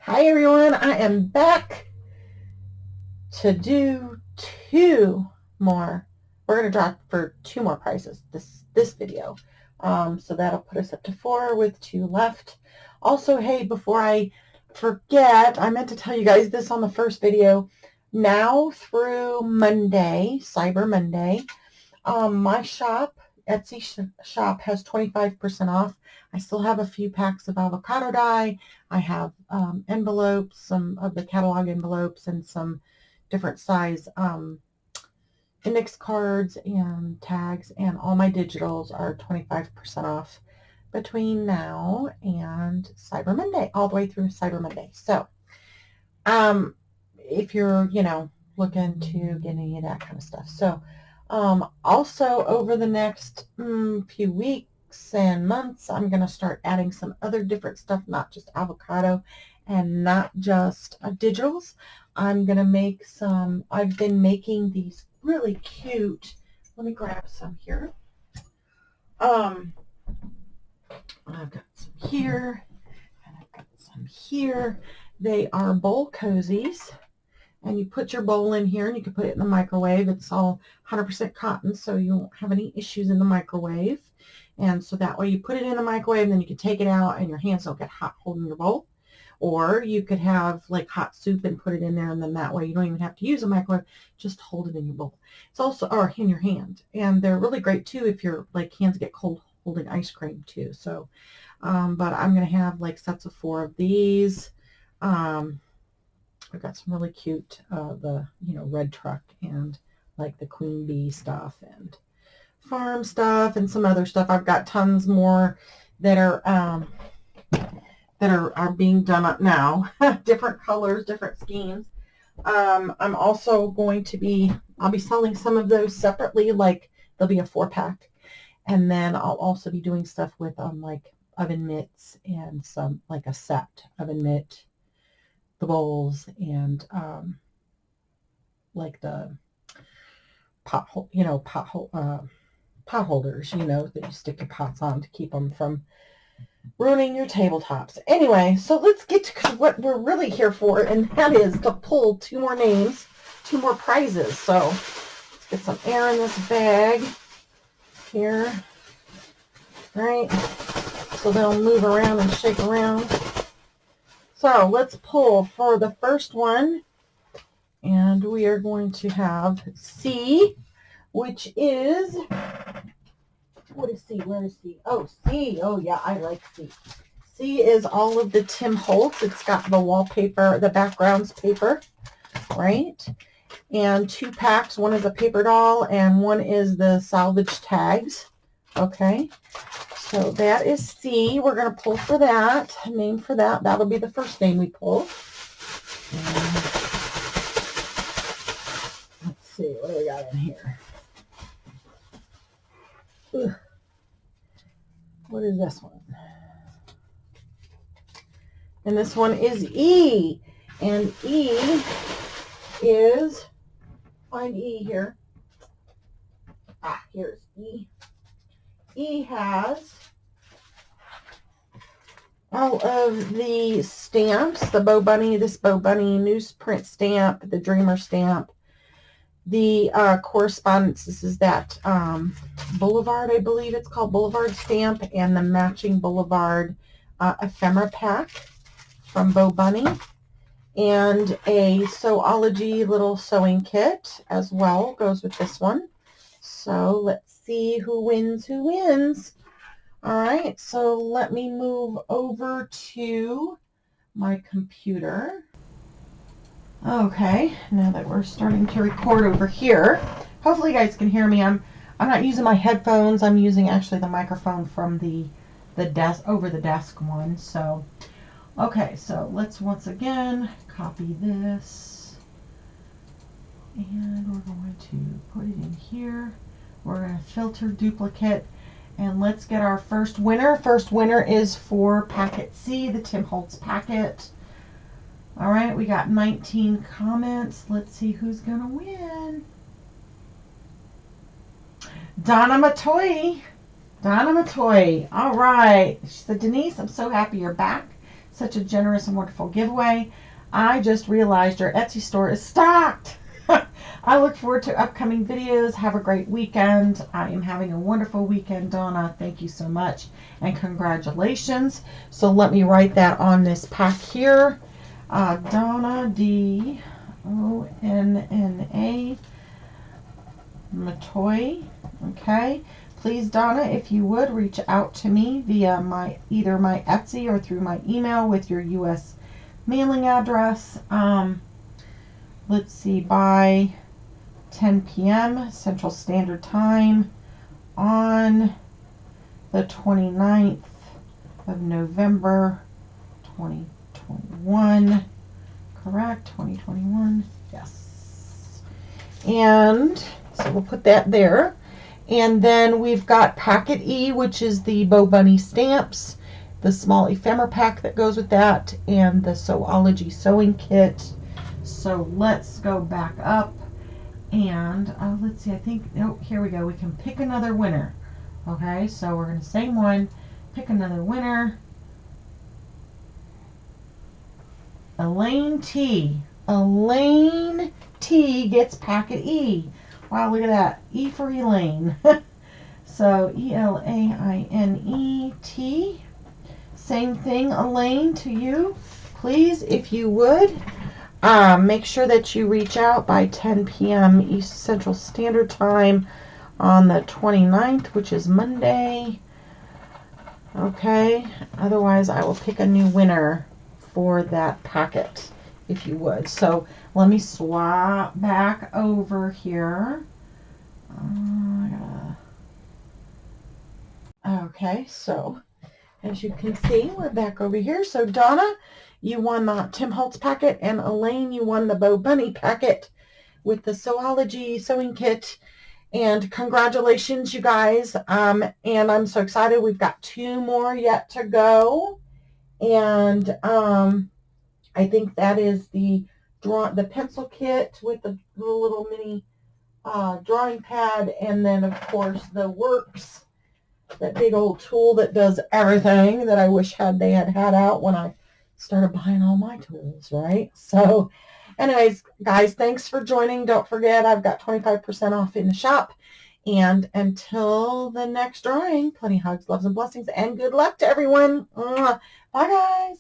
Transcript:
Hi everyone, I am back to do two more. We're going to drop for two more prizes this video. So that'll put us up to 4 with 2 left. Also, hey, before I forget, I meant to tell you guys this on the first video. Now through Monday, Cyber Monday, my shop, Etsy shop, has 25% off. I still have a few packs of avocado dye. I have envelopes, some of the catalog envelopes, and some different size index cards and tags, and all my digitals are 25% off between now and Cyber Monday, all the way through Cyber Monday. So if you're, looking to get any of that kind of stuff. So also over the next few weeks and months, I'm going to start adding some other different stuff, not just avocado and not just digitals. I'm going to make some, I've been making these really cute, let me grab some here. I've got some here, and I've got some here. They are bowl cozies. And you put your bowl in here, and you can put it in the microwave. It's all 100% cotton, so you won't have any issues in the microwave. And so that way you put it in the microwave, and then you can take it out, and your hands don't get hot holding your bowl. Or you could have like hot soup and put it in there, and then that way you don't even have to use a microwave. Just hold it in your bowl. It's also, or in your hand. And they're really great, too, if your hands get cold holding ice cream, too. So, but I'm going to have like sets of 4 of these. I've got some really cute, the red truck and like the queen bee stuff and farm stuff and some other stuff. I've got tons more that are being done up now. Different colors, different schemes. I'm also going to I'll be selling some of those separately. Like there'll be a 4-pack, and then I'll also be doing stuff with like oven mitts and some like a set oven mitt, the bowls, and like the pot holders, that you stick your pots on to keep them from ruining your tabletops. Anyway, so let's get to what we're really here for, and that is to pull 2 more names, 2 more prizes. So let's get some air in this bag here, right? So they'll move around and shake around. So let's pull for the first one, and we are going to have C, which is, what is C? Where is C? Oh, C. Oh, yeah, I like C. C is all of the Tim Holtz. It's got the wallpaper, the backgrounds paper, right? And 2 packs. One is a paper doll, and one is the salvage tags. Okay. So that is C. We're going to pull for that, name for that. That'll be the first name we pull. And let's see, what do we got in here? Ugh. What is this one? And this one is E. And E is, find E here. Here's E. E has all of the stamps, the Bo Bunny, this Bo Bunny newsprint stamp, the Dreamer stamp, the correspondence. This is that Boulevard, I believe it's called, Boulevard stamp, and the matching Boulevard ephemera pack from Bo Bunny, and a Sewology little sewing kit as well goes with this one. So let's see who wins. All right, so let me move over to my computer. Okay, now that we're starting to record over here, hopefully you guys can hear me. I'm not using my headphones. I'm using actually the microphone from the desk, over the desk one. So, okay, so let's once again copy this, and we're going to put it in here. We're going to filter duplicate, and let's get our first winner. First winner is for packet C, the Tim Holtz packet. All right, we got 19 comments. Let's see who's going to win. Donna Matoy. All right. She said, Denise, I'm so happy you're back. such a generous and wonderful giveaway. I just realized your Etsy store is stocked. I look forward to upcoming videos. Have a great weekend. I am having a wonderful weekend, Donna. Thank you so much, and congratulations. So let me write that on this pack here. Donna, D-O-N-N-A, Matoy. Okay. Please, Donna, if you would, reach out to me via either my Etsy or through my email with your U.S. mailing address. Let's see, by 10 p.m. Central Standard Time on the 29th of November 2021. Correct? 2021? Yes. And so we'll put that there. And then we've got Packet E, which is the Bo Bunny stamps, the small ephemera pack that goes with that, and the Sewology sewing kit. So let's go back up and let's see, I think, oh, here we go. We can pick another winner. Okay, so we're going to same one, pick another winner. Elaine T. Elaine T gets Packet E. Wow, look at that. E for Elaine. So E-L-A-I-N-E-T. Same thing, Elaine, to you. Please, if you would, make sure that you reach out by 10 p.m. East Central Standard Time on the 29th, which is Monday. Okay. Otherwise, I will pick a new winner for that packet, if you would. So let me swap back over here. Okay, so as you can see, we're back over here. So Donna, you won the Tim Holtz packet, and Elaine, you won the Bo Bunny packet with the Sewology sewing kit. And congratulations, you guys. And I'm so excited. We've got 2 more yet to go. And I think that is the pencil kit with the little mini drawing pad, and then of course the Works, that big old tool that does everything that I wish they had out when I started buying all my tools, right? So anyways, guys, thanks for joining. Don't forget, I've got 25% off in the shop. And until the next drawing, plenty hugs, loves, and blessings, and good luck to everyone. Bye, guys.